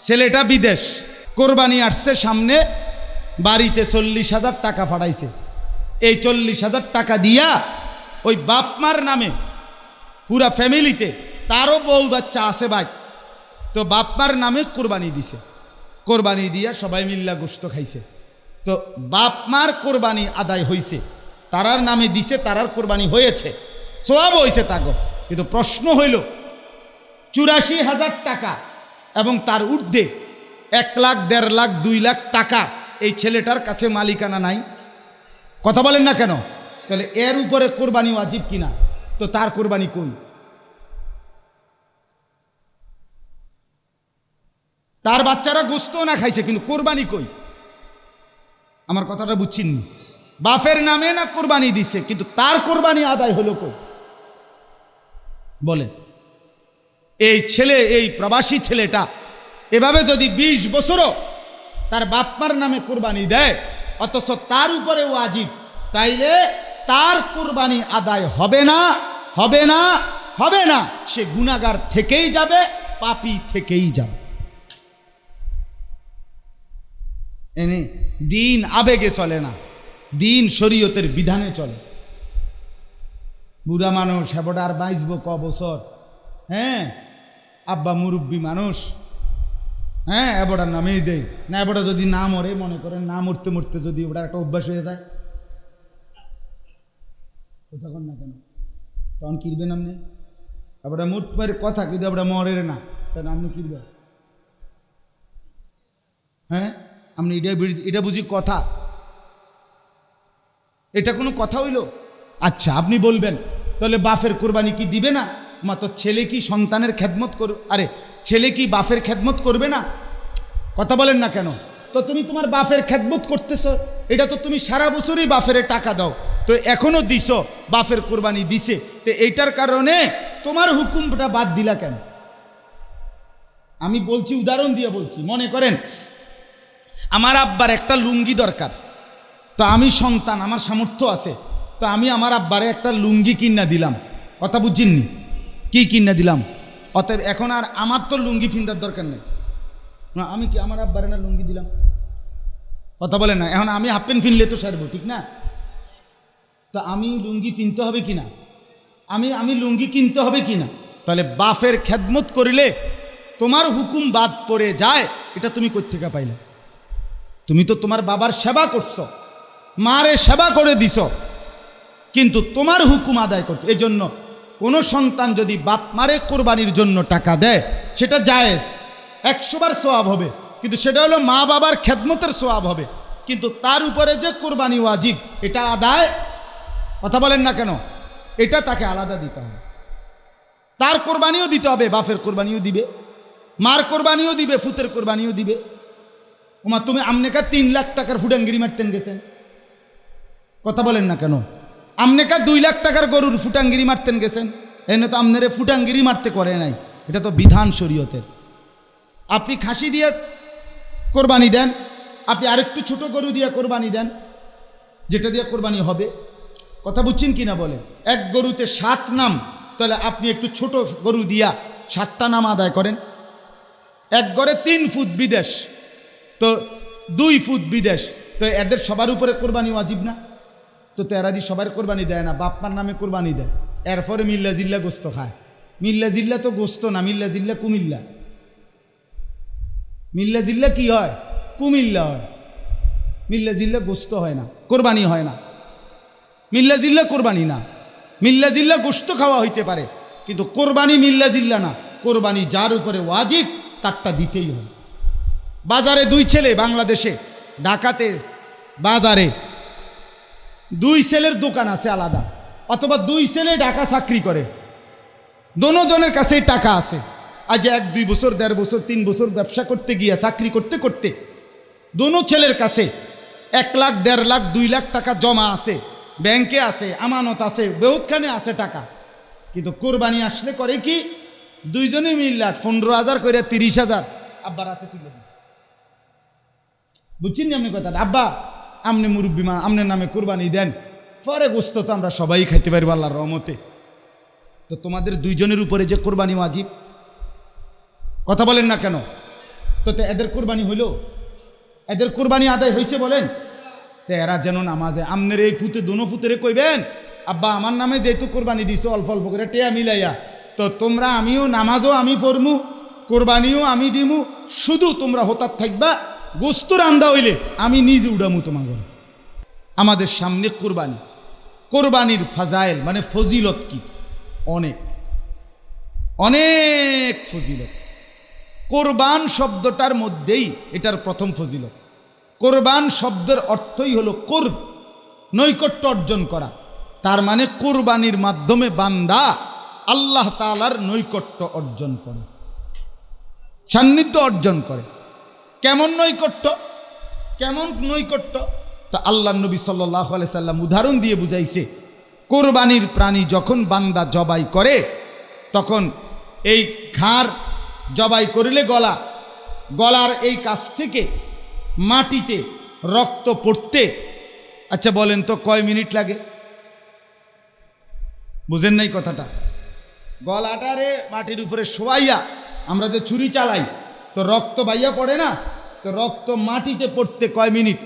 ছেলেটা বিদেশ, কোরবানি আসছে সামনে, বাড়িতে 40,000 টাকা পাঠাইছে। এই 40,000 টাকা দিয়া ওই বাপ মার নামে পুরা ফ্যামিলিতে, তারও বউ বাচ্চা আছে ভাই, তো বাপ মার নামে কোরবানি দিছে। কোরবানি দিয়া সবাই মিল্লা গোশত খাইছে। তো বাপ মার কোরবানি আদায় হইছে, তারার নামে দিছে, তারার কোরবানি হয়েছে, সওয়াব হয়েছে তাগো। কিন্তু প্রশ্ন হইল 84,000 টাকা এবং তার ঊর্ধ্বে 1 লাখ, 1.5 লাখ, 2 লাখ টাকা এই ছেলেটার কাছে মালিকানা নাই। কথা বলেন না কেন? তাহলে এর উপরে কোরবানি ওয়াজিব কিনা? তো তার কোরবানি কোন? তার বাচ্চারা গোশত না খাইছে, কিন্তু কোরবানি কই? আমার কথাটা বুঝছেন? বাপের নামে না কোরবানি দিছে, কিন্তু তার কোরবানি আদায় হলো কই? বলেন। এই ছেলে, এই প্রবাসী ছেলেটা এভাবে যদি 20 বছরও তার বাপমার নামে কোরবানি দেয়, অথচ তার উপরে ওয়াজিব, তাইলে তার কোরবানি আদায় হবে না, হবে না, হবে না। সে গুনাহগার থেকেই যাবে, পাপী থেকেই যাবে। এনে দিন আবেগে চলে না, দিন শরীয়তের বিধানে চলে। বুড়া মানুষ হেবটা আর বাঁচব ক বছর? হ্যাঁ, আব্বা মুরব্বী মানুষ, হ্যাঁ, এবটার নামেই দেয় না। এবটা যদি না মরে, মনে করেন না মরতে মরতে যদি ওটার একটা অভ্যাস হয়ে যায়, তখন না কেন তখন কিনবেন আপনি? এবটা মুরতে কথা, কিন্তু এবটা মরে না, তাহলে আপনি কিনবেন? হ্যাঁ, আপনি এটা বুঝি কথা? এটা কোনো কথা হইল? আচ্ছা, আপনি বলবেন তাহলে বাপের কোরবানি কি দিবে না? মাত্র ছেলে কি সন্তানের খেদমত করবে? আরে ছেলে কি বাপের খেদমত করবে না? কথা বলেন না কেন? তো তুমি তোমার বাপের খেদমত করতেছ, এটা তো তুমি সারা বছরই বাপের টাকা দাও, তো এখনো দিছ, বাপের কোরবানি দিছে, তো এইটার কারণে তোমার হুকুমটা বাদ দিলা কেন? আমি বলছি, উদাহরণ দিয়ে বলছি। মনে করেন আমার আব্বার একটা লুঙ্গি দরকার, তো আমি সন্তান, আমার সামর্থ্য আছে, তো আমি আমার আব্বারে একটা লুঙ্গি কিনা দিলাম। কথা বুঝিননি? কি কিনা দিলাম? অতএব এখন আর আমার তো লুঙ্গি ফিন্দার দরকার নেই না, আমি কি আমার আব্বারে না লুঙ্গি দিলাম? কথা বলেন না? এখন আমি হাফ প্যান্ট ফিনলে তো সারবো, ঠিক না? তো আমি লুঙ্গি কিনতে হবে কিনা? আমি লুঙ্গি কিনতে হবে কিনা? তাহলে বাপের খেদমত করিলে তোমার হুকুম বাদ পড়ে যায়, এটা তুমি কোত্থেকে পাইলে? তুমি তো তোমার বাবার সেবা করছো, মারে সেবা করে দিছ, কিন্তু তোমার হুকুম আদায় করতে। এই জন্য কোনো সন্তান যদি বাপ মারে কোরবানির জন্য টাকা দেয়, সেটা জায়েজ, 100 বার সওয়াব হবে, কিন্তু সেটা হলো মা বাবার খেদমতের সওয়াব হবে। কিন্তু তার উপরে যে কোরবানি ওয়াজিব, এটা আদায়, কথা বলেন না কেন, এটা তাকে আলাদা দিতে হবে। তার কোরবানিও দিতে হবে, বাপের কোরবানিও দিবে, মার কোরবানিও দিবে, ফুতের কোরবানিও দিবে। ওমা, তুমি আমনেকা 3 লাখ টাকার ফুটাঙ্গিরি মারতেন গেছেন, কথা বলেন না কেন? আমনেকা 2 লাখ টাকার গরুর ফুটাঙ্গিরি মারতেন গেছেন, এনে তো আমনেরে ফুটাঙ্গিরি মারতে করে নাই, এটা তো বিধান শরীয়তের। আপনি খাসি দিয়ে কোরবানি দেন, আপনি আরেকটু ছোট গরু দিয়ে কোরবানি দেন, যেটা দিয়ে কোরবানি হবে। কথা বুঝছেন কিনা বলে? এক গরুতে 7 নাম, তাহলে আপনি একটু ছোট গরু দিয়া 7টা নাম আদায় করেন। এক গড়ে 3 ফুট বিদেশ, তো 2 ফুট বিদেশ, তো এদের সবার উপরে কোরবানি ওয়াজিব না? তো তেরাদি সবার কোরবানি দেয় না, বাপ্পার নামে কোরবানি দেয়। এরপরে মিল্লা জিল্লা গোস্ত খায়। মিল্লা জিল্লা তো গোস্ত না, মিল্লা জিল্লা কুমিল্লা। মিল্লা জিল্লা কি হয়? কুমিল্লা হয়। মিল্লা জিল্লা গোস্ত হয় না, কোরবানি হয় না। মিল্লা জিল্লা কোরবানি না, মিল্লা জিল্লা গোস্ত খাওয়া হইতে পারে, কিন্তু কোরবানি মিল্লা জিল্লা না। কোরবানি যার উপরে ওয়াজিব, তারটা দিতেই হয়। বাজারে 2 ছেলে, বাংলাদেশে ঢাকাতে বাজারে 2 ছেলের দোকান আছে আলাদা, অথবা 2 ছেলে ঢাকা চাকরি করে, দোনোজনের কাছেই টাকা আছে। আজ 1-2 বছর, 1.5 বছর, 3 বছর ব্যবসা করতে গিয়া, চাকরি করতে করতে দোনো ছেলের কাছে 1 লাখ, 1.5 লাখ, 2 লাখ টাকা জমা আছে, ব্যাংকে আছে, আমানত আছে, বহুতখানে আছে টাকা। কিন্তু কোরবানি আসলে করে কি, দুইজনে মিল্লা 15,000 করে 30,000 আব্বার হাতে তুলে দেন। বুঝছেন নি আপনি কথাটা? আব্বা, আমনে মুরব্বী মা, আমনের নামে কোরবানি দেন, পরে গোস্ত তো আমরা সবাই খাইতে পারবো আল্লাহর রহমতে। তো তোমাদের দুইজনের উপরে যে কোরবানি ওয়াজিব, কথা বলেন না কেন? তো এদের কোরবানি হইল? এদের কোরবানি আদায় হয়েছে বলেন? তো এরা যেন নামাজে আমনের এই ফুতে দুনো ফুতেরে কইবেন, আব্বা আমার নামে যেহেতু কোরবানি দিছো অল্প অল্প করে টেয়া মিলাইয়া, তো তোমরা আমিও নামাজও আমি পড়মু, কোরবানিও আমি দিমু, শুধু তোমরা হতার থাকবা, গোস্ত রান্দা হইলে আমি নিজে উড়ামু তোমার ঘরে। আমাদের সামনে কোরবানি, কোরবানির ফাজাইল মানে ফজিলত কি? অনেক অনেক ফজিলত। কোরবান শব্দটার মধ্যেই এটার প্রথম ফজিলত। কোরবান শব্দের অর্থই হলো কুরব, নৈকট্য অর্জন করা। তার মানে কোরবানির মাধ্যমে বান্দা আল্লাহ তাআলার নৈকট্য অর্জন করে, সান্নিধ্য অর্জন করে। কেমন নৈকট্য? কেমন নৈকট্য? তা আল্লাহ নবী সাল্লাল্লাহু আলাইহি সাল্লাম উদাহরণ দিয়ে বুঝাইছে, কোরবানির প্রাণী যখন বান্দা জবাই করে, তখন এই ঘাড় জবাই করিলে গলার এই কাছ থেকে মাটিতে রক্ত পড়তে, আচ্ছা বলেন তো কয় মিনিট লাগে? বুঝেন নাই কথাটা? গলাটারে মাটির উপরে শোয়াইয়া আমরা যে ছুরি চালাই, তো রক্ত বাইয়া পড়ে না, তো রক্ত মাটিতে পড়তে কয় মিনিট?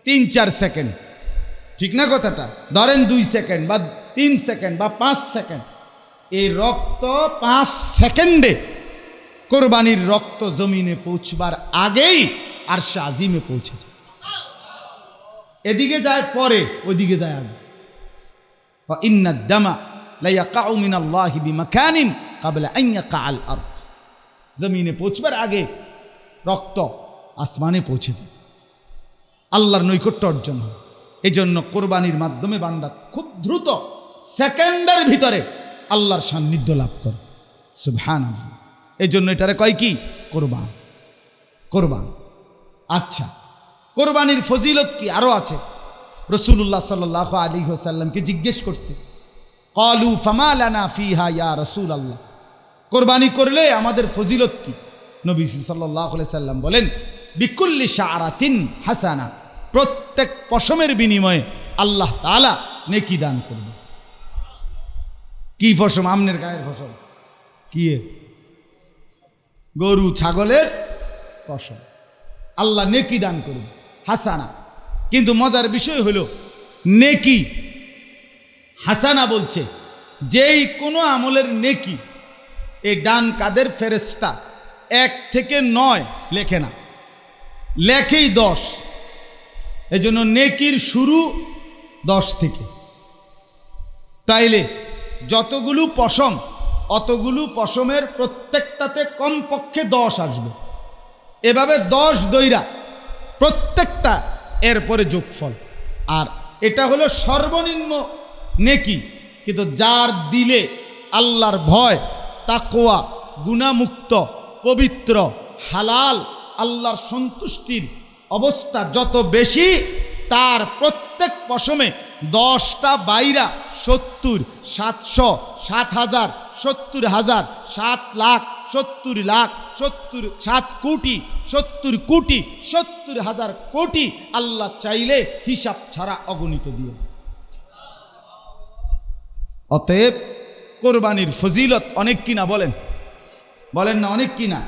3-4 সেকেন্ড, ঠিক না কথাটা? ধরেন 2 সেকেন্ড বা 3 সেকেন্ড বা 5 সেকেন্ড। এই রক্ত 5 সেকেন্ডে কোরবানির রক্ত জমিনে পৌঁছবার আগেই আরশে আজিমে পৌঁছে যায়। এদিকে যায় পরে, ওইদিকে যায় আগে। ইন্নাদ দামা লা ইয়াকাউ মিনাল্লাহি বিমাকানিন ক্বাবলা আন ইয়াকাআল আরদ। জমিনে পৌঁছবার আগে রক্ত আসমানে পৌঁছে যায়, আল্লাহর নৈকট্য অর্জন হয়। এই জন্য কোরবানির মাধ্যমে বান্দা খুব দ্রুত সেকেন্ডের ভিতরে আল্লাহর সান্নিধ্য লাভ করে। সুবহানাল্লাহ। এই জন্য এটারে কয় কি? কোরবান। কোরবান। আচ্ছা, কোরবানির ফজিলত কি? আরও আছে। রাসূলুল্লাহ সাল্লাল্লাহু আলাইহি ওয়াসাল্লামকে জিজ্ঞেস করছে, ক্বালু ফামা লানা ফিহা ইয়া রাসূলুল্লাহ, কোরবানি করলে আমাদের ফজিলত কি? নবী সাল্লাল্লাহু আলাইহি সাল্লাম বলেন, বিকুল্লি শাআরাতিন হাসানা, প্রত্যেক পশমের বিনিময়ে আল্লাহ তাআলা নেকি দান করবে। কি ফসম? আমনের গায়ের ফসল কি? গরু ছাগলের ফসল। আল্লাহ নেকি দান করবে, হাসানা। কিন্তু মজার বিষয় হলো, নেকি হাসানা বলছে, যেই কোনো আমলের নেকি এই ডান কাদের ফেরেশতা 1 থেকে 9 লেখে না, লেখেই 10। এই জন্য নেকির শুরু 10 থেকে। তাইলে যতগুলো পশম, অতগুলো পশমের প্রত্যেকটাতে কমপক্ষে 10 আসবে। এভাবে 10 দইরা প্রত্যেকটা এরপরে যোগফল। আর এটা হলো সর্বনিম্ন নেকি। কিন্তু যার দিলে আল্লাহর ভয়, তাকওয়া, গুনাহমুক্ত, পবিত্র, হালাল, আল্লাহর সন্তুষ্টির অবস্থা যত বেশি, তার প্রত্যেক পশমে 10টা বাইরা 70, 700, 7,000, 70,000, 7 লাখ, 70 লাখ, 7 কোটি, 70 কোটি, 70,000 কোটি আল্লাহ চাইলে হিসাব ছাড়া অগণিত দিয়ে। অতএব কোরবানির ফজিলত অনেক কিনা বলেন? বলেন না অনেক কিনা?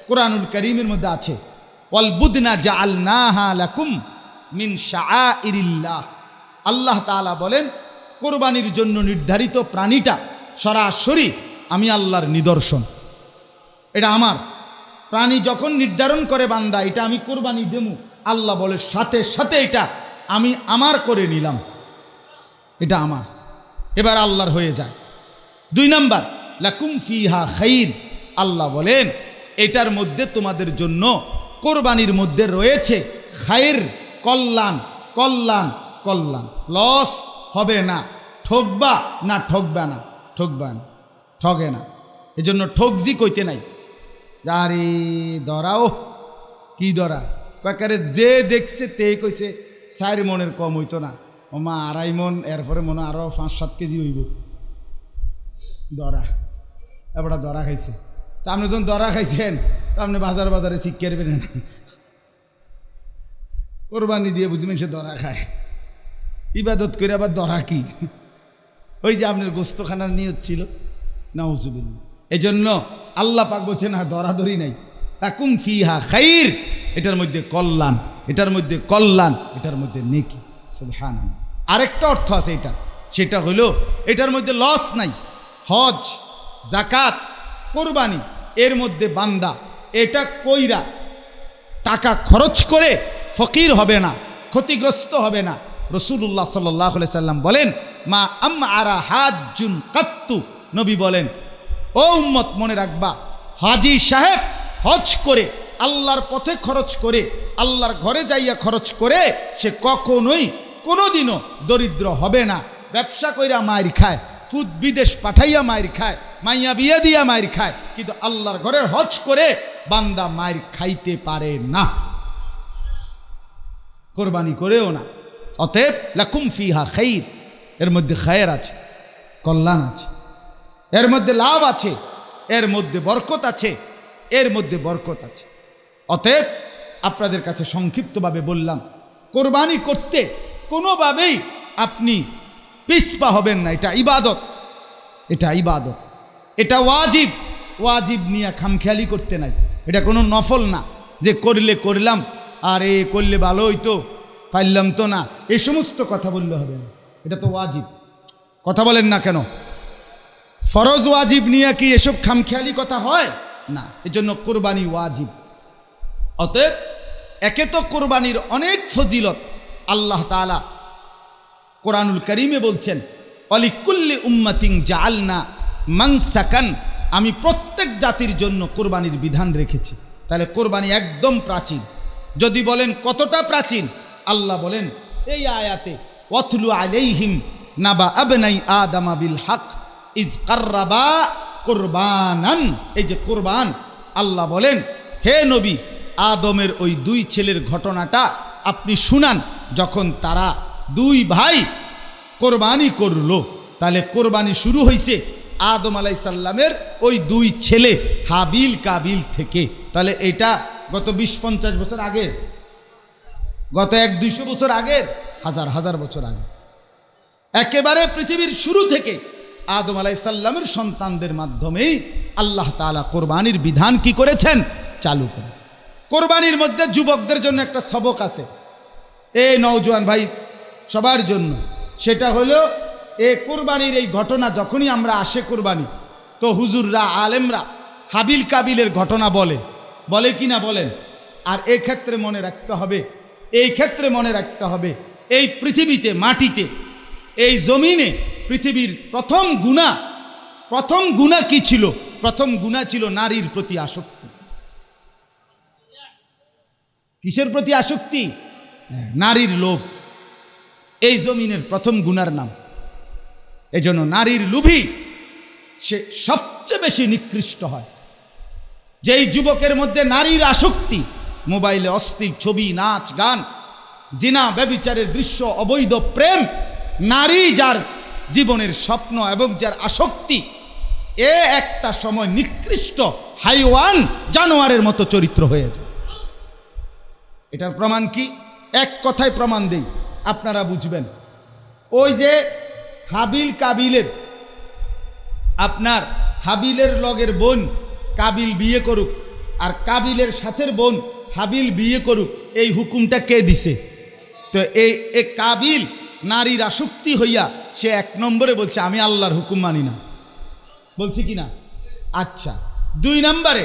কোরআনুল কারীমের মধ্যে আছে, ওয়াল বুদনা জাআলনাহা লাকুম মিন শাআইরিল্লাহ। আল্লাহ তাআলা বলেন, কোরবানির জন্য নির্ধারিত প্রাণীটা সরাসরি আমি আল্লাহর নিদর্শন, এটা আমার। প্রাণী যখন নির্ধারণ করে বান্দা এটা আমি কোরবানি দেবো, আল্লাহ বলে সাথে সাথে এটা আমি আমার করে নিলাম, এটা আমার, এবার আল্লাহর হয়ে যায়। 2 নাম্বার, লাকুম ফিহা খাইর। আল্লাহ বলেন এটার মধ্যে তোমাদের জন্য, কোরবানির মধ্যে রয়েছে খাইর, কল্যাণ, কল্যাণ, কল্যাণ। লস হবে না, ঠকবা না, ঠকবা না, ঠকবা না, ঠগে না। এজন্য ঠকজি কইতে নাই। আরে ধরাও কি ধরা, কাকারে যে দেখছে তে কইছে 4 মনের কম হইতো না, ওমা 2.5 মন, এরপরে মনে আরো 5-7 কেজি হইব ধরা। এবার ধরা খাইছে, তা আপনি যখন ধরা খাইছেন তা আপনি বাজারে শিক্ষা করবেন না। কোরবানি দিয়ে বুঝি মানুষে ধরা খায়, ইবাদত করে আবার ধরা কি? ওই যে আপনার গোস্তখানার নিয়ত ছিল, নাউজুবিল্লাহ। এই জন্য আল্লাহ পাক বলছে না ধরাধরি নাই, লাকুম ফিহা খাইর, এটার মধ্যে কল্যাণ, এটার মধ্যে কল্যাণ, এটার মধ্যে নেকি। সুবহানাল্লাহ। আরেকটা অর্থ আছে এটা, সেটা হলো এটার মধ্যে লস নাই। হজ, জাকাত, কোরবানি, এর মধ্যে বান্দা এটা কইরা টাকা খরচ করে ফকির হবে না, ক্ষতিগ্রস্ত হবে না। রাসূলুল্লাহ সাল্লাল্লাহু আলাইহি সাল্লাম বলেন, মা আমআরা হাজ্জুন কাত্তু, নবী বলেন, ও উম্মত মনে রাখবা, হাজী সাহেব হজ করে আল্লাহর পথে খরচ করে, আল্লাহর ঘরে যাইয়া খরচ করে, সে কখনোই কোনোদিনও দরিদ্র হবে না। ব্যবসা কইরা মায়ের খায়, ফুদ বিদেশ পাঠাইয়া মায়ের খায়, মাইয়া বিয়া দিয়া মায়ের খায়, কিন্তু আল্লাহর ঘরের হজ করে বান্দা মায়ের খাইতে পারে না, কোরবানি করেও না। অতএব লাকুম ফিহা খাইর, এর মধ্যে খায়ের আছে, কল্যাণ আছে, এর মধ্যে লাভ আছে, এর মধ্যে বরকত আছে, এর মধ্যে বরকত আছে। অতএব আপনাদের কাছে সংক্ষিপ্তভাবে বললাম, কোরবানি করতে কোনোভাবেই আপনি পিছপা হবেন না। এটা ইবাদত, এটা ইবাদত, এটা ওয়াজিব। ওয়াজিব নিয়ে খামখেয়ালি করতে নাই। এটা কোনো নফল না যে করলে করলাম, আর এ করলে ভালো হইতো, পারলাম তো না, এই সমস্ত কথা বললে হবে না। এটা তো ওয়াজিব। কথা বলেন না কেন? ফরজ ওয়াজিব নিয়ে কি এসব খামখেয়ালি কথা হয় না? এজন্য কোরবানি ওয়াজিব। অতএব একে তো কোরবানির অনেক ফজিলত। আল্লাহ তাআলা কোরআনুল কারীমে বলছেন, অলিকুল্লি উম্মাতিন জাআলনা মানসাকান, আমি প্রত্যেক জাতির জন্য কোরবানির বিধান রেখেছি। তাহলে কোরবানি একদম প্রাচীন। যদি বলেন কতটা প্রাচীন, আল্লাহ বলেন এই আয়াতে, ওয়াতলু আলাইহিম নাবা আবনাই আদামা বিল হক ইজ কাররাবা কোরবানান। এই যে কোরবান, আল্লাহ বলেন, হে নবী, আদমের ওই দুই ছেলের ঘটনাটা আপনি শুনান, যখন তারা দুই ভাই কোরবানি করলো। তাহলে কোরবানি শুরু হয়েছে আদম আলাইহিস সালামের ওই দুই ছেলে হাবিল কাবিল থেকে। তাহলে এটা গত 20-50 বছর আগের, গত 100-200 বছর আগের, হাজার হাজার বছর আগে, একেবারে পৃথিবীর শুরু থেকে আদম আলাইহিস সালামের সন্তানদের মাধ্যমেই আল্লাহ তাআলা কোরবানির বিধান কি করেছেন? চালু করেছেন। কোরবানির মধ্যে যুবকদের জন্য একটা সবক আছে, এই নওজোয়ান ভাই সবার জন্য। সেটা হলো, এই কোরবানির এই ঘটনা যখনই আমরা আসে কোরবানি, তো হুজুররা আলেমরা হাবিল কাবিলের ঘটনা বলে, বলে কি না বলেন? আর এই ক্ষেত্রে মনে রাখতে হবে, এই ক্ষেত্রে মনে রাখতে হবে, এই পৃথিবীতে, মাটিতে, এই জমিনে পৃথিবীর প্রথম গুনাহ কি ছিল? প্রথম গুনাহ ছিল নারীর প্রতি আসক্তি। কিসের প্রতি আসক্তি? নারীর লোভ। এই জমিনের প্রথম গুনার নাম। এজন্য নারীর লোভী সে সবচেয়ে বেশি নিকৃষ্ট হয়। যেই যুবকের মধ্যে নারীর আসক্তি, মোবাইলে অশ্লীল ছবি, নাচ গান, জিনা, ব্যভিচারের দৃশ্য, অবৈধ প্রেম, নারী যার জীবনের স্বপ্ন এবং যার আসক্তি, এ একটা সময় নিকৃষ্ট হাইওয়ান, জানোয়ারের মতো চরিত্র হয়ে যায়। এটার প্রমাণ কি? এক কথায় প্রমাণ দেই, আপনারা বুঝবেন। ওই যে হাবিল কাবিলের, আপনার হাবিলের লগের বোন কাবিল বিয়ে করুক, আর কাবিলের সাথের বোন হাবিল বিয়ে করুক, এই হুকুমটা কে দিছে? তো এই কাবিল নারীর আসক্তি হইয়া সে 1 নম্বরে বলছে, আমি আল্লাহর হুকুম মানি না। বলছি কি না? আচ্ছা, 2 নম্বরে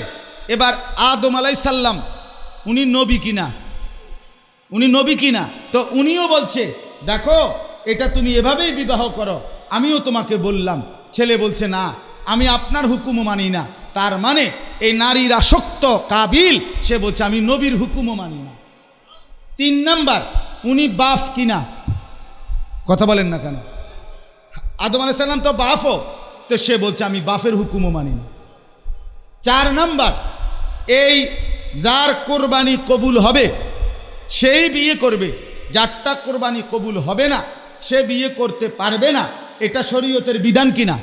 এবার আদম আলাইহিস সালাম, উনি নবী কিনা? উনি নবী কিনা? তো উনিও বলছে, দেখো এটা তুমি এভাবেই বিবাহ করো, আমিও তোমাকে বললাম। ছেলে বলছে, না, আমি আপনার হুকুমও মানি না। তার মানে এই নারীর আসক্ত কাবিল, সে বলছে আমি নবীর হুকুমও মানি না। 3 নাম্বার, উনি বাপ কিনা? কথা বলেন না কেন? আদম আলাইহিস সালাম তো বাপও, তো সে বলছে আমি বাপের হুকুমও মানি না। 4 নাম্বার, এই যার কোরবানি কবুল হবে সেই বিয়ে করবে, যারটা কোরবানি কবুল হবে না সে বিয়ে করতে পারবে না। এটা শরীয়তের বিধান কিনা?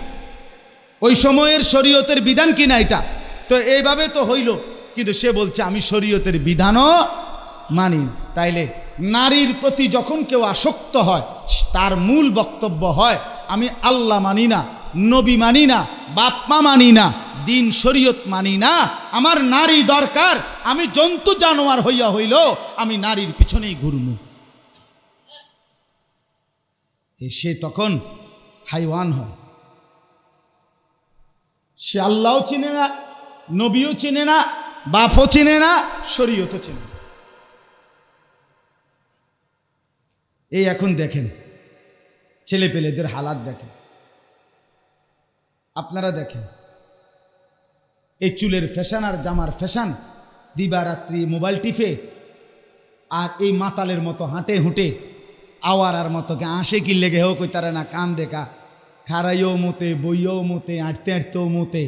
ওই সময়ের শরীয়তের বিধান কিনা এটা? তো এইভাবে তো হইল, কিন্তু সে বলছে আমি শরীয়তের বিধানও মানি না। তাইলে নারীর প্রতি যখন কেউ আসক্ত হয়, তার মূল বক্তব্য হয় আমি আল্লাহ মানি না, নবী মানি না, বাপ মা মানি না, দিন শরীয়ত মানি না, আমার নারী দরকার, আমি জন্তু জানোয়ার হইয়া হইল আমি নারীর পিছনেই ঘুরমু। সে তখন হাইওয়ান হয়। সে আল্লাহও চিনে না, নবীও চিনে না, বাপও চিনে না, শরীয়তও চিনে না। এই এখন দেখেন ছেলে পেলেদের হালাত দেখেন, আপনারা দেখেন এই চুলের ফ্যাশন আর জামার ফ্যাশন, দিবারাত্রি মোবাইল টিপে আর এই মাতালের মতো হাঁটে হুঁটে আওয়ারার মতো কে আঁশে কি লেগে হোক ওই তারা না কান দেখা, খারাইও মতে, বইও মতে, আঁটতে আঁটতেও মতে।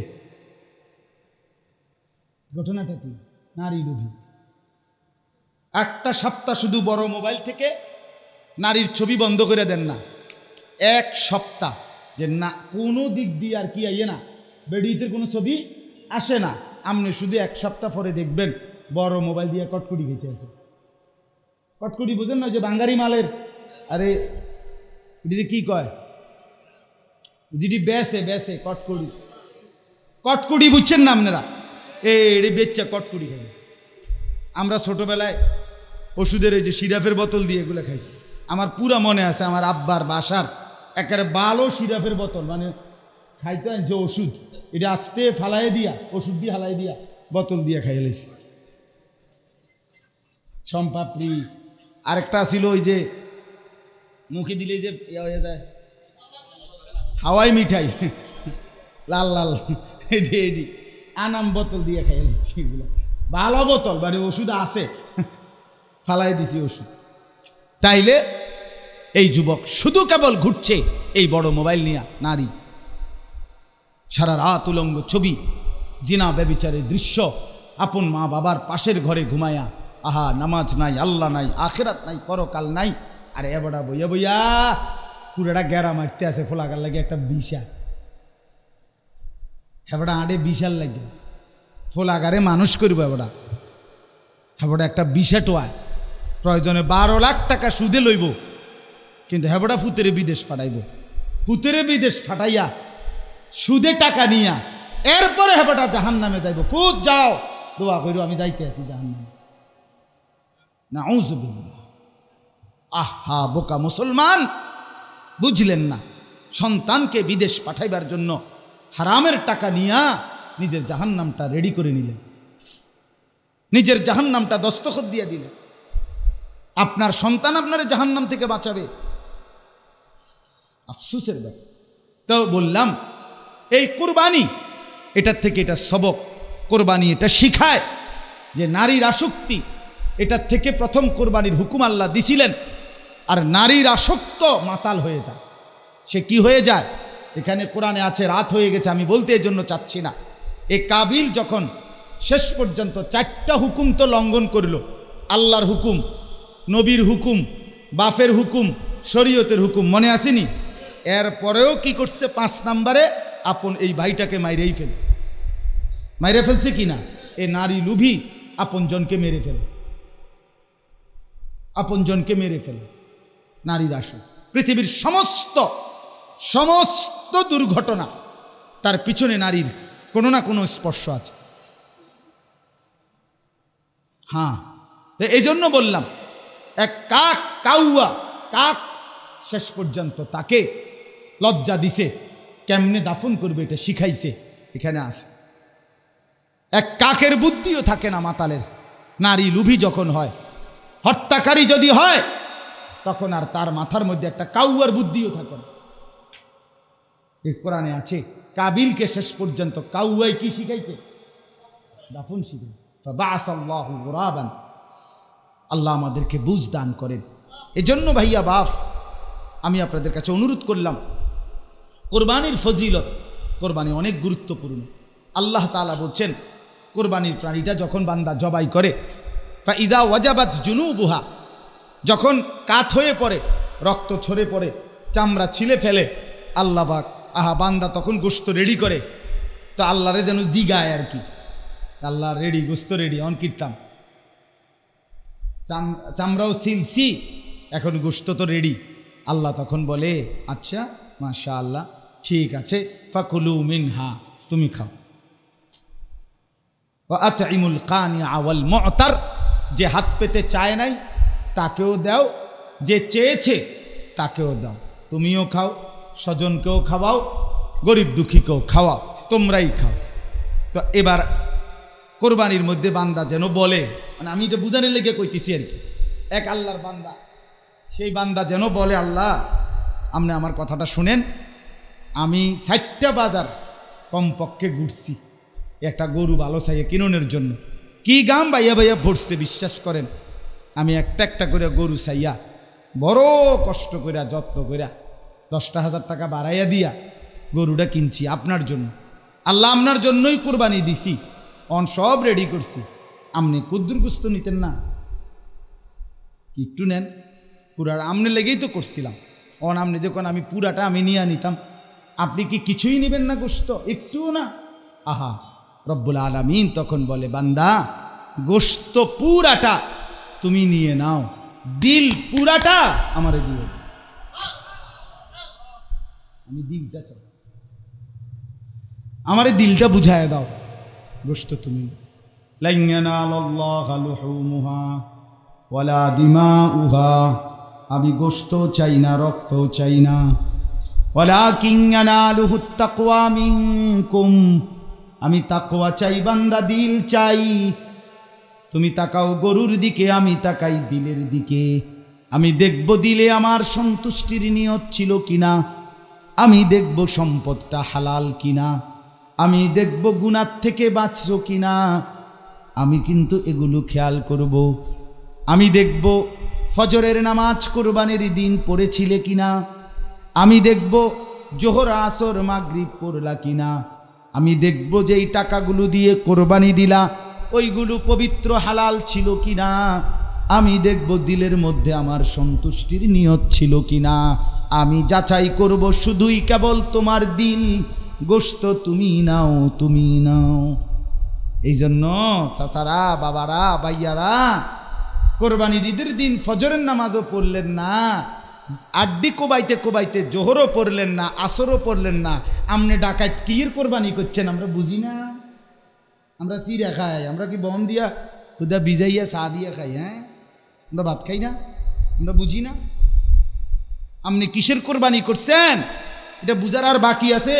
ঘটনাটা কি? নারী লোভী। একটা সপ্তাহ শুধু বড় মোবাইল থেকে নারীর ছবি বন্ধ করে দেন না, এক সপ্তাহ যে না কোনো দিক দিয়ে আর কি আইয়ে না বেডিতে কোনো ছবি আসে না, আপনি শুধু এক সপ্তাহ পরে দেখবেন বড় মোবাইল দিয়ে কটকুটি খেতে আছে। কটকুটি বুঝেন না, যে বাঙ্গারি মালের, আরে এটিতে কি কয়, যেটি বেসে বেসে কটকুটি, কটকুটি বুঝছেন না আপনারা? এটি বেচ্চা কটকুটি খাবে। আমরা ছোটবেলায় ওষুধের এই যে সিরাপের বোতল দিয়ে এগুলো খাইছি। আমার পুরা মনে আছে, আমার আব্বার বাসার একেবারে ভালো সিরাপের বোতল, মানে খাইতে যে ওষুধ, এটা আস্তে ফালাই দিয়া, ওষুধ দিয়ে হালাই দিয়া বোতল দিয়ে খাইয়ে লাইছি। সম্পাপড়ি, আরেকটা ছিল ওই যে মুখে দিলে যে হয়ে যায় হাওয়াই মিঠাই, লাল লাল, এটি এটি আনাম বোতল দিয়ে খাইয়ে লাইছি। এগুলো ভালো বোতল, মানে ওষুধ আছে, ফালাই দিছি ওষুধ। তাইলে এই যুবক শুধু কেবল ঘুরছে এই বড় মোবাইল নিয়ে, নারী সারা রাত উলঙ্গ ছবি, জিনা ব্যভিচারের দৃশ্য, আপন মা বাবার পাশের ঘরে ঘুমায়া, আহা নামাজ নাই, আল্লাহ নাই, আখেরাত নাই, পরকাল নাই। আরে এবড়া বইয়া বইয়া পুরাটা গেরা মারতে আছে, ফোলাকার লাগে একটা বিষা, হেবড়া আড়ে বিশাল লাগে, ফোলাগারে মানুষ করবো এবড়া, হেবড়া একটা বিষা টোয়ায়, প্রয়োজনে 12 লাখ টাকা সুদে লইব, কিন্তু হেবড়া ফুতেরে বিদেশ ফাটাইব, ফুতেরে বিদেশ ফাটাইয়া সুদে টাকা নিয়া এরপরে হেবড়া জাহান নামে যাইব। ফুত যাও, দোয়া কইরো আমি যাইতে আছি জাহান নামে। নাউযুবিল্লাহ। আহা বোকা মুসলমান, বুঝলেন না? সন্তানকে বিদেশ পাঠাইবার জন্য হারামের টাকা নিয়া নিজের জাহান্নামটা রেডি করে নিলেন, নিজের জাহান্নামটা দস্তখত দিয়ে দিলেন। আপনার সন্তান আপনার জাহান্নাম থেকে বাঁচাবে, আফসোসের ব্যাপার। তো বললাম এই কুরবানি, এটার থেকে এটা সবক, কোরবানি এটা শিখায় যে নারীর আসক্তি, এটার থেকে প্রথম কোরবানির হুকুম আল্লাহ দিছিলেন। আর নারীর আসক্ত মাতাল হয়ে যায়, সে কি হয়ে যায়? এখানে কোরআনে আছে, রাত হয়ে গেছে আমি বলতে এই জন্য চাচ্ছি না। এ কাবিল যখন শেষ পর্যন্ত 4টা হুকুম তো লঙ্ঘন করল, আল্লাহর হুকুম, নবীর হুকুম, বাফের হুকুম, শরীয়তের হুকুম, মনে আসেনি? এরপরেও কি করছে? 5 নম্বরে আপন এই ভাইটাকে মাইরেই ফেলছে। মাইরে ফেলছে কি না? এ নারী লুভি আপনজনকে মেরে ফেলে, আপনজনকে মেরে ফেলে। নারীর আসক্তি, পৃথিবীর সমস্ত দুর্ঘটনা তার পিছনে নারীর কোনো না কোনো স্পর্শ আছে। হ্যাঁ, এই জন্য বললাম এক কাক শেষ পর্যন্ত তাকে লজ্জা দিছে, কেমনে দাফন করবে এটা শিখাইছে। এখানে আছে এক কাকের বুদ্ধিও থাকে না মাতালের। নারী লুভি যখন হয়, হত্যাকারী যদি হয়, তখন আর তার মাথার মধ্যে একটা কাউয়ার বুদ্ধিও থাকে না। এই কোরআনে আছে কাবিলকে শেষ পর্যন্ত কাউয়াই কি শিখাইছে? দাফন শিখাইছে। ফাবাআসাল্লাহু গুরাবান। আল্লাহ আমাদেরকে বুঝ দান করেন। এজন্য ভাইয়া বাপ, আমি আপনাদের কাছে অনুরোধ করলাম, কোরবানির ফজিলত, কোরবানি অনেক গুরুত্বপূর্ণ। আল্লাহ তাআলা বলছেন কোরবানির প্রাণীটা যখন বান্দা জবাই করে, ফাইদা ওয়াজাবাত জুনুবুহা, যখন কাত হয়ে পড়ে, রক্ত ছড়ে পড়ে, চামড়া ছিলে ফেলে, আল্লাহ পাক আহা বান্দা তখন গোশত রেডি করে। তো আল্লাহরে যেন জিগায় আর কি, আল্লাহ রেডি, গোশত রেডি, অন কীর্তাম, চামড়াও সিলসি, এখন গোশত তো রেডি। আল্লাহ তখন বলে আচ্ছা মাশাআল্লাহ, ঠিক আছে, ফাকুলু মিনহা, তুমি খাও। ওয়া আতইমুল কানিআ ওয়াল মু'তার, যে হাত পেতে চায় নাই তাকেও দাও, যে চেয়েছে তাকেও দাও। তুমিও খাও, স্বজনকেও খাওয়াও, গরিব দুঃখীকেও খাওয়াও, তোমরাই খাও। তো এবার কোরবানির মধ্যে বান্দা যেন বলে, মানে আমি এটা বুঝানোর লেগে কইতেছি আর কি, এক আল্লাহর বান্দা, সেই বান্দা যেন বলে, আল্লাহ আপনি আমার কথাটা শুনেন, আমি 60টা বাজার কমপক্ষে ঘুরছি একটা গরু ভালো চাইয়ে কিননের জন্য, কি গাম বাইয়া বাইয়া ভরছে বিশ্বাস করেন। আমি একটা একটা করে গরু চাইয়া বড় কষ্ট করিয়া যত্ন করিয়া 10,000 টাকা বাড়াইয়া দিয়া গরুটা কিনছি আপনার জন্য। আল্লাহ আপনার জন্যই কোরবানি দিছি, অন সব রেডি করছি, আপনি কুদ্দুর গুস্ত নিতেন না, কি একটু নেন, পুরা আমনে লেগেই তো করছিলাম, অন আপনি যখন আমি পুরাটা আমি নিয়ে নিতাম, আপনি কি কিছুই নেবেন না গোস্ত একটুও না? আহা, রব্বুল আলামিন তখন বলে, বান্দা গোস্ত পুরাটা তুমি নিয়ে নাও, দিল পুরাটা আমারে দিও, আমি দিলটা চাই, আমারে দিলটা বুঝায় দাও, গোস্ত তুমি। লান ইয়ানালাল্লাহা লুহুমুহা ওয়ালা দিমাউহা, আমি গোস্ত চাই না, রক্ত চাই না, ওয়ালাকিন ইয়ানালুহুত তাকওয়া মিনকুম, আমি তাকওয়া চাই বান্দা, দিল চাই। তুমি তাকাও গরুর দিকে, আমি তাকাই দিলের দিকে, আমি দেখব দিলে আমার সন্তুষ্টির নিয়ত ছিল কিনা, আমি দেখব সম্পদটা হালাল কিনা, আমি দেখব গুনাহ থেকে বাঁচলো কিনা, আমি কিন্তু এগুলো খেয়াল করব। আমি দেখব ফজরের নামাজ কোরবানির দিন পড়েছিলে কিনা, আমি দেখব জোহর আসর মাগরিব পড়লা কিনা, আমি দেখব যেই টাকাগুলো দিয়ে কোরবানি দিলা ওইগুলো পবিত্র হালাল ছিল কিনা, আমি দেখব দিলের মধ্যে আমার সন্তুষ্টির নিয়ত ছিল কিনা, আমি যাচাই করব শুধুই কেবল তোমার দিল, গোশত তুমি নাও, তুমি নাও। এই জন্য চাচারা, বাবারা, ভাইয়ারা, কোরবানির ঈদের দিন ফজরের নামাজও পড়লেন না, আড্ডি কোবাইতে কোবাইতে জোহরও পড়লেন না, আসরও পড়লেন না, আমনে ডাকাত কির কোরবানি করছেন আমরা বুঝি না। আমরা চিড়া খাই, আমরা কি বন দিয়া হুদা ভিজাইয়া চা দিয়া খাই? হ্যাঁ, আমরা ভাত খাই না, আমরা বুঝি না। আপনি কিসের কোরবানি করছেন এটা বুঝার আর বাকি আছে?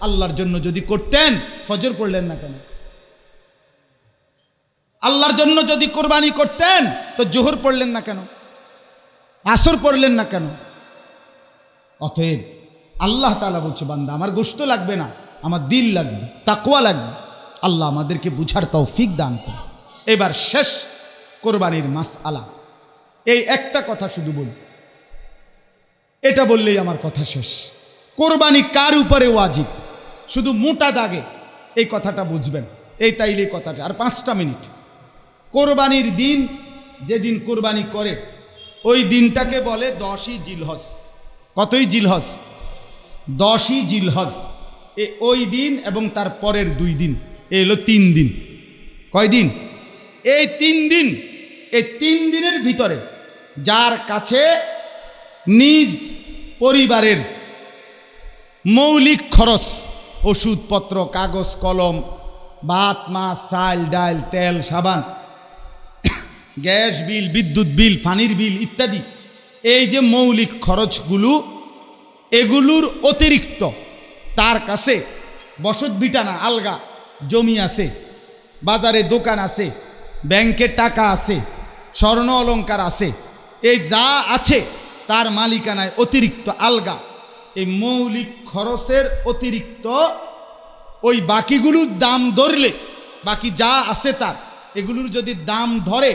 আল্লাহর জন্য যদি করতেন ফজর পড়লেন না কেন? আল্লাহর জন্য যদি কোরবানি করতেন তো জোহর পড়লেন না কেন? আসর পড়লেন না কেন? অতএব আল্লাহ তাআলা বলছে, বান্দা আমার গোশত লাগবে না, আমার দিল লাগবে, তাকওয়া লাগবে। আল্লাহ আমাদেরকে বুঝার তৌফিক দান করে। এবার শেষ কোরবানির মাসআলা, এই একটা কথা শুধু বলি, এটা বললেই আমার কথা শেষ। কোরবানি কার উপরে ওয়াজিব, শুধু মোটা দাগে এই কথাটা বুঝবেন, এই তাইলে কথাটা। আর 5টা মিনিট। কোরবানির দিন, যেদিন কোরবানি করে ওই দিনটাকে বলে 10ই জিলহজ। কতই জিলহজ? 10ই জিলহজ। ওই দিন এবং তার পরের 2 দিন, এই হলো 3 দিন। কয় দিন? এই 3 দিন। এই 3 দিনের ভিতরে যার কাছে নিজ পরিবারের মৌলিক খরচ, ওষুধপত্র, কাগজ কলম, ভাত মাছ চাল ডাল তেল সাবান, গ্যাস বিল, বিদ্যুৎ বিল, পানির বিল ইত্যাদি, এই যে মৌলিক খরচগুলো, এগুলোর অতিরিক্ত তার কাছে বসত ভিটা না, আলগা জমি আছে, বাজারে দোকান আছে, ব্যাংকে টাকা আছে, স্বর্ণ অলংকার আছে, এই যা আছে তার মালিকানায় অতিরিক্ত আলগা, এই মৌলিক খরচের অতিরিক্ত ওই বাকিগুলোর দাম ধরলে, বাকি যা আছে তার, এগুলোর যদি দাম ধরে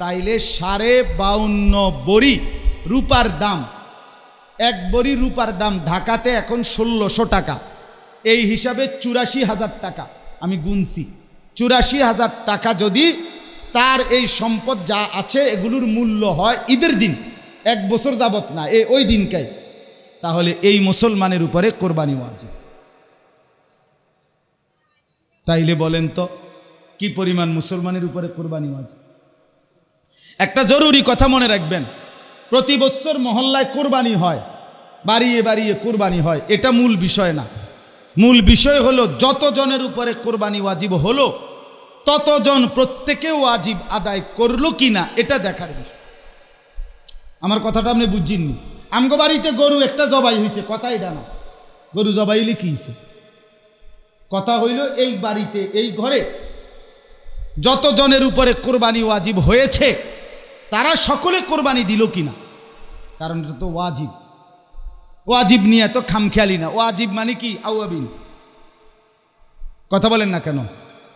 তাইলে 52.5 বড়ি রূপার দাম, 1 বড়ি রূপার দাম ঢাকাতে এখন 1600 টাকা, এই হিসাবে 84,000 টাকা। আমি গুনছি, 84,000 টাকা যদি তার এই সম্পদ যা আছে এগুলোর মূল্য হয় ঈদের দিন, 1 বছর যাবত না, ওই দিনকাই, তাহলে এই মুসলমানের উপরে কোরবানি ওয়াজিব। তাইলে বলেন তো কি পরিমাণ মুসলমানের উপরে কোরবানি ওয়াজিব? একটা জরুরি কথা মনে রাখবেন, প্রতি বছর মহল্লায় কোরবানি হয়, বাড়িয়ে বাড়িয়ে কোরবানি হয়, এটা মূল বিষয় না। মূল বিষয় হলো যত জনের উপরে কোরবানি ওয়াজিব হলো ততজন প্রত্যেকে ওয়াজিব আদায় করলো কিনা এটা দেখার বিষয়। আমার কথাটা আপনি বুঝিননি। আমগো বাড়িতে গরু একটা জবাই হয়েছে, কথা এটা না। গরু জবাই হইলে কি হয়েছে? কথা হইল এই বাড়িতে এই ঘরে যতজনের উপরে কোরবানি ওয়াজিব হয়েছে তারা সকলে কোরবানি দিল কিনা, কারণ এটা তো ওয়াজিব। ওয়াজিব নিয়ে তো খামখেয়ালি না। ওয়াজিব মানে কি? আউয়াবিন। কথা বলেন না কেন?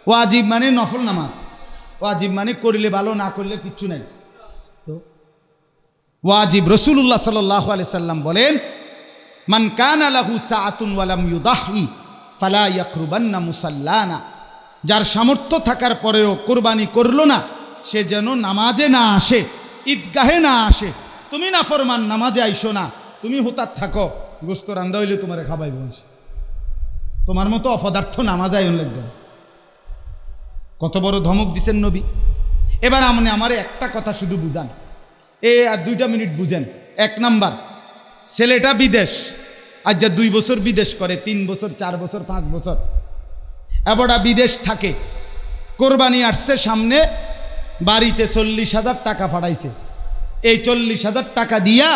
ওয়াজিব মানে নফল নামাজ। ওয়াজিব মানে করলে ভালো, না করলে কিচ্ছু নাই। তো ওয়াজিব, রাসূলুল্লাহ সাল্লাল্লাহু আলাইহি সাল্লাম বলেন, মান কানা লাহু সাআতুন ওয়া লাম ইউদাহি ফালা ইয়াকরুবান্না মুসাল্লানা। যার সামর্থ্য থাকার পরেও কোরবানি করলো না, সে যেন নামাজে না আসে, ঈদগাহে না আসে। তুমি নাফরমান, নামাজে আইসো না, তুমি হুতার থাকো, গোস্ত রান্দা হইলে তোমারে খাবাইব। তোমার মতো অপদার্থ নামাজ আইন লাগবে। কত বড় ধমক দিছেন নবী। এবার আপনি আমার একটা কথা শুধু বুঝান, আর 2 মিনিট বুঝেন। 1 নাম্বার, ছেলেটা বিদেশ, আজ যা 2 বছর বিদেশ করে, 3 বছর, 4 বছর, 5 বছর এবড়া বিদেশ থাকে। কোরবানি আসছে সামনে, বাড়িতে 40,000 টাকা ফাড়াইছে। এই 40,000 টাকা দিয়া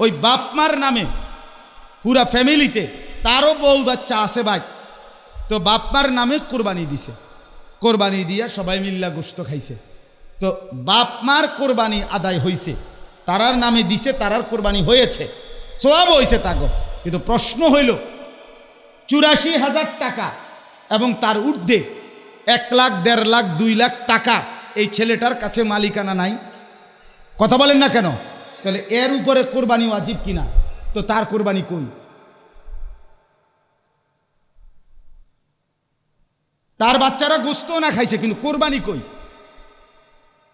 ওই বাপ মার নামে পুরা ফ্যামিলিতে, তারও বউ বাচ্চা আছে ভাই, তো বাপ মার নামে কোরবানি দিছে। কোরবানি দিয়া সবাই মিল্লা গোশত খাইছে। তো বাপ মার কোরবানি আদায় হইছে, তারার নামে দিছে, তারার কোরবানি হয়েছে, সওয়াব হইছে তাগো। কিন্তু প্রশ্ন হইল 84,000 টাকা এবং তার ঊর্ধ্বে 1 লাখ, 1.5 লাখ, 2 লাখ টাকা এই ছেলেটার কাছে মালিকানা নাই। কথা বলেন না কেন? তাহলে এর উপরে কোরবানি ওয়াজিব কিনা? তো তার কোরবানি কই? তার বাচ্চারা গোস্ত না খাইছে, কিন্তু কোরবানি কই?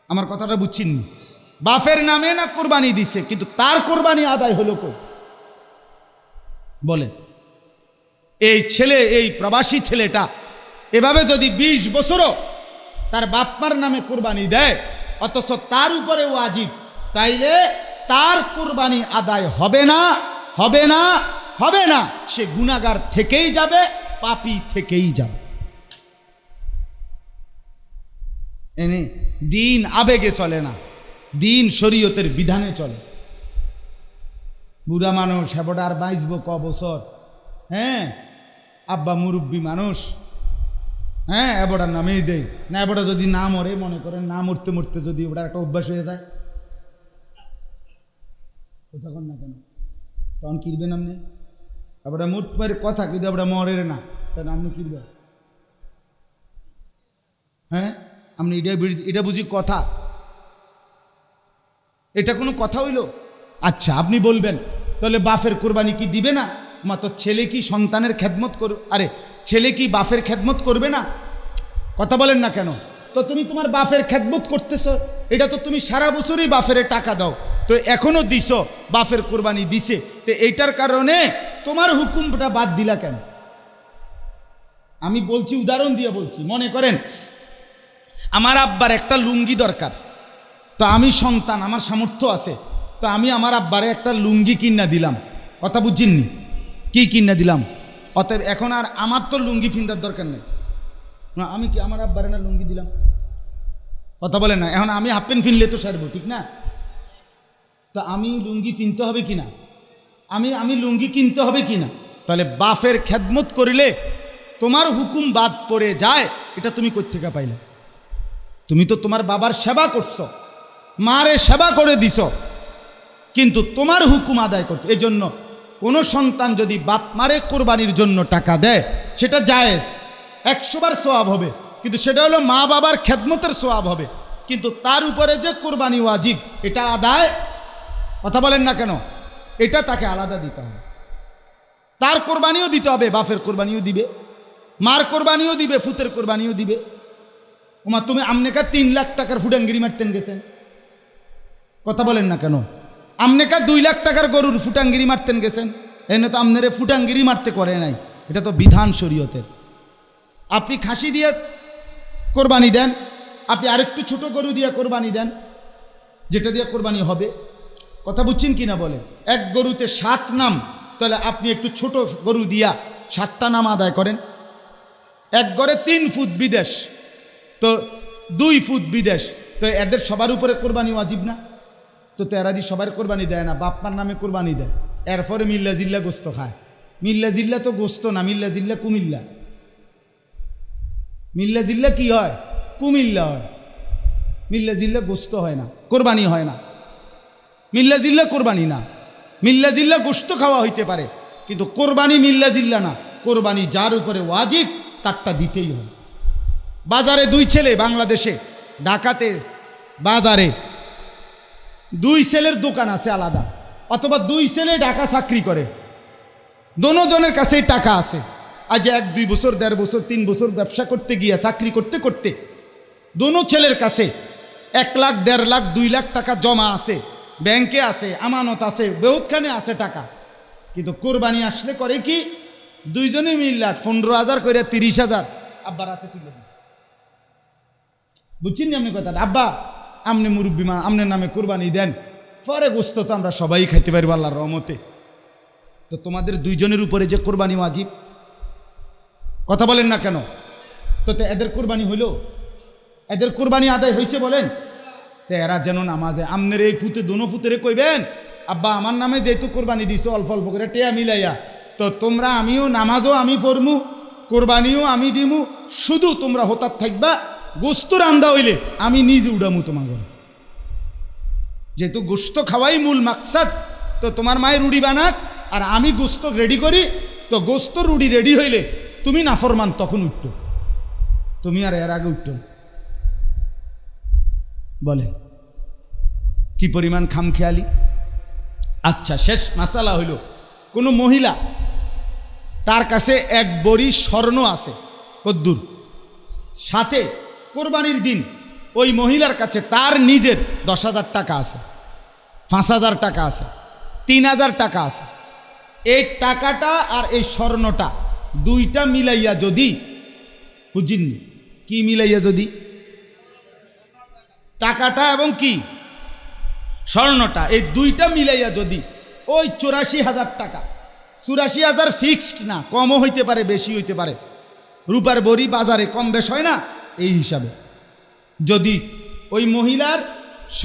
আমার কথাটা বুঝছিননি? বাপের নামে না কোরবানি দিছে, কিন্তু তার কোরবানি আদায় হলো কই? বলেন। এই ছেলে, এই প্রবাসী ছেলেটা এভাবে যদি 20 বছরও তার বাপমার নামে কোরবানি দেয়, অথচ তার উপরে ওয়াজিব, তাইলে তার কোরবানি আদায় হবে না, হবে না, হবে না। সে গুনাহগার থেকেই যাবে, পাপী থেকেই যাবে। এনে দিন আবেগে চলে না, দিন শরীয়তের বিধানে চলে। বুড়া মানুষ হেবটা আর 22 ক বছর, হ্যাঁ, আব্বা মুরব্বী মানুষ, হ্যাঁ, এবটার নামেই দেয় না। এবটা যদি না মরে, মনে করেন না মরতে মরতে যদি ওটার একটা অভ্যাস হয়ে যায়, তখন না কেন তখন কিনবেন আপনি? এবটা মরতে পারে কথা, কিন্তু এবটা মরে না, তাহলে আপনি কিনবেন? হ্যাঁ, আপনি এটা বুঝি কথা? এটা কোনো কথা হইল? আচ্ছা, আপনি বলবেন তাহলে বাপের কোরবানি কি দিবে না? মাত্র ছেলে কি সন্তানের খেদমত করবে? আরে ছেলে কি বাপের খেদমত করবে না? কথা বলেন না কেন? তো তুমি তোমার বাপের খেদমত করতেছ, এটা তো তুমি সারা বছরই বাপের টাকা দাও, তো এখনো দিছ, বাপের কোরবানি দিছে, তো এইটার কারণে তোমার হুকুমটা বাদ দিলা কেন? আমি বলছি, উদাহরণ দিয়ে বলছি। মনে করেন আমার আব্বার একটা লুঙ্গি দরকার, তো আমি সন্তান, আমার সামর্থ্য আছে, তো আমি আমার আব্বারে একটা লুঙ্গি কিনা দিলাম। কথা বুঝিননি? কি কিনা দিলাম? অতএব এখন আর আমার তো লুঙ্গি ফিন্দার দরকার নেই না, আমি কি আমার আব্বারে না লুঙ্গি দিলাম? কথা বলে না? এখন আমি হাফ প্যান্ট ফিনলে তো সারবো, ঠিক না? তো আমি লুঙ্গি কিনতে হবে কিনা? আমি লুঙ্গি কিনতে হবে কিনা? তাহলে বাপের খেদমত করিলে তোমার হুকুম বাদ পড়ে যায়, এটা তুমি কই থেকে পাইলে? তুমি তো তোমার বাবার সেবা করছো, মারে সেবা করে দিছ, কিন্তু তোমার হুকুম আদায় করতে। এই জন্য কোনো সন্তান যদি বাপ মারে কোরবানির জন্য টাকা দেয়, সেটা জায়েজ, 100 বার সওয়াব হবে, কিন্তু সেটা হলো মা বাবার খেদমতের সওয়াব হবে। কিন্তু তার উপরে যে কোরবানি ওয়াজিব, এটা আদায়, কথা বলেন না কেন, এটা তাকে আলাদা দিতে হবে। তার কোরবানিও দিতে হবে, বাপের কোরবানিও দিবে, মার কোরবানিও দিবে, ফুতের কোরবানিও দিবে। ওমা, তুমি আমনেকা 3 লাখ টাকার ফুটাঙ্গিরি মারতেন গেছেন, কথা বলেন না কেন? আমনেকা 2 লাখ টাকার গরুর ফুটাঙ্গিরি মারতেন গেছেন, এনে তো আমনেরে ফুটাঙ্গিরি মারতে করে নাই, এটা তো বিধান শরীয়তের। আপনি খাসি দিয়ে কোরবানি দেন, আপনি আরেকটু ছোট গরু দিয়ে কোরবানি দেন, যেটা দিয়ে কোরবানি হবে। কথা বুঝছেন কিনা বলে? এক গরুতে 7 নাম, তাহলে আপনি একটু ছোট গরু দিয়া 7টা নাম আদায় করেন। এক গড়ে 3 ফুট বিদেশ, তো 2 ফুট বিদেশ, তো এদের সবার উপরে কোরবানি ওয়াজিব না? তো এরা দি সবার কোরবানি দেয় না, বাপ্পার নামে কোরবানি দেয়, এরপরে মিল্লা জিল্লা গোস্ত খায়। মিল্লা জিল্লা তো গোস্ত না, মিল্লা জিল্লা কুমিল্লা। মিল্লা জিল্লা কি হয়? কুমিল্লা হয়। মিল্লা জিল্লা গোস্ত হয় না, কোরবানি হয় না। মিল্লা জিল্লা কোরবানি না। মিল্লা জিল্লা গোস্ত খাওয়া হইতে পারে, কিন্তু কোরবানি মিল্লা জিল্লা না। কোরবানি যার উপরে ওয়াজিব তারটা দিতেই হয়। বাজারে 2 ছেলে, বাংলাদেশে ঢাকাতে বাজারে 2 ছেলের দোকান আছে আলাদা, অথবা 2 ছেলে ঢাকা চাকরি করে, দোনোজনের কাছেই টাকা আছে। আজ 1-2 বছর 1.5 বছর 3 বছর ব্যবসা করতে গিয়া চাকরি করতে করতে দোনো ছেলের কাছে 1 লাখ 1.5 লাখ 2 লাখ টাকা জমা আছে, ব্যাংকে আছে, আমানত আছে, বহুতখানে আছে টাকা। কিন্তু কোরবানি আসলে করে কি, দুইজনে মিল্লা 15,000 করে 30,000 আব্বার হাতে তুলে দিন। বুঝছেন নি আপনি কথাটা? আব্বা আমনে মুরব্বী মা, আমনের নামে কোরবানি দেন, পরে গোস্ত তো আমরা সবাই খাইতে পারবো আল্লাহর রহমতে। তো তোমাদের 2 জনের উপরে যে কোরবানি ওয়াজিব, কথা বলেন না কেন? তো এদের কোরবানি হইল, এদের কোরবানি আদায় হয়েছে বলেন? তো এরা যেন নামাজে আমনের এই ফুতে দোনো ফুতেরে কইবেন, আব্বা আমার নামে যেহেতু কোরবানি দিছো অল্প অল্প করে টেয়া মিলাইয়া, তো তোমরা আমিও নামাজও আমি পড়মু, কোরবানিও আমি দিমু, শুধু তোমরা হতার থাকবা, গোস্ত রান্দা হইলে আমি নিজে উড়ামু তোমার ঘরে। যেহেতু গোস্ত খাওয়াই মূল মাকসাদ, তো তোমার মায়ের রুটি বানাক আর আমি গোস্ত রেডি করি, তো গোস্ত রুটি রেডি হইলে তুমি নাফরমান তখন উঠতো, তুমি আর এর আগে উঠতো। বলে কি পরিমাণ খামখেয়ালি। আচ্ছা, শেষ মাসালা হইল, কোনো মহিলা তার কাছে 1 বড়ি স্বর্ণ আছে, কদ্দুর, সাথে কোরবানির দিন ওই মহিলার কাছে তার নিজের 10,000 টাকা আছে, 5,000 টাকা আছে, 3,000 টাকা আছে। এই টাকাটা আর এই স্বর্ণটা 2টা মিলাইয়া যদি, বুঝিনি কি মিলাইয়া, যদি টাকাটা এবং কি স্বর্ণটা এই 2টা মিলাইয়া যদি ওই 84,000 টাকা, 84,000 ফিক্সড না, কমও হইতে পারে বেশি হইতে পারে, রূপার বড়ি বাজারে কম বেশ হয় না, এই হিসাবে যদি ওই মহিলার